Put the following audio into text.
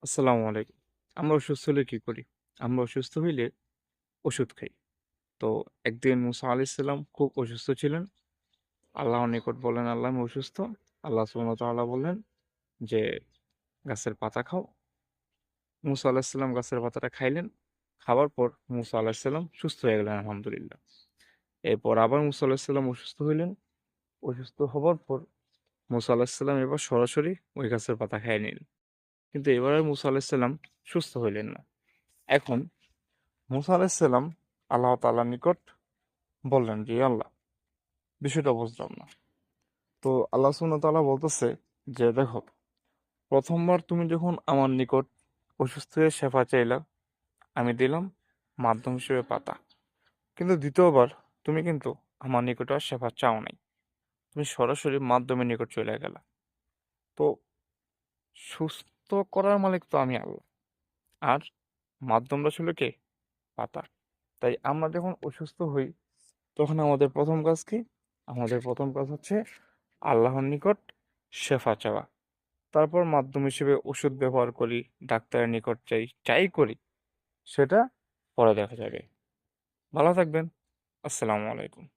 আসসালামু আলাইকুম। আমরা অসুস্থ হলে কি করি? আমরা অসুস্থ হইলে ওষুধ খাই। তো একদিন মুসা আলাইহিস সালাম খুব অসুস্থ ছিলেন। আল্লাহর নিকট বললেন, "আল্লাহ আমি অসুস্থ।" আল্লাহ সুবহানাহু ওয়া তাআলা বললেন যে, "গাছের পাতা খাও।" মুসা আলাইহিস সালাম গাছের পাতাটা খাইলেন। খাওয়ার পর মুসা আলাইহিস সালাম সুস্থ হয়ে গেলেন আলহামদুলিল্লাহ। এরপর আবার মুসা আলাইহিস সালাম অসুস্থ হইলেন। অসুস্থ হবার পর মুসা আলাইহিস সালাম এবার সরাসরি ওই গাছের পাতা খাইয়ে নিলেন। কিন্তু এবার আর মুসা আলাইহিস সালাম সুস্থ হইলেন না। এখন মুসা আলাইহিস সালাম আল্লাহ তাআলার নিকট বললেন যে, "ইয়া আল্লাহ, বিষয়টা বুঝলাম না।" তো আল্লাহ সুবহানাহু ওয়া তাআলা বলতেছে যে, "দেখো, ১ম বার তুমি যখন আমার নিকট অসুস্থ হয়ে শেফা চাইলা, আমি দিলাম মাধ্যম হিসেবে পাতা। কিন্তু ২য় বার তুমি কিন্তু আমার নিকট আর শেফা চাও নাই। তুমি সরাসরি মাধ্যমের নিকট চইলা গেলা। তো সুস্থ করার মালিক তো আমি আল্লাহ। আর মাধ্যমটা ছিল কে? পাতা। তাই আমরা যখন অসুস্থ হই, তখন আমাদের ১ম কাজ কি? আমাদের ১ম কাজ হচ্ছে আল্লাহর নিকট শেফা চাওয়া। তারপর মাধ্যম হিসেবে ওষুধ ব্যবহার করি, ডাক্তারের নিকট যাই, যাই করি সেটা পরে দেখা যাবে। ভালো থাকবেন। আসসালামু আলাইকুম।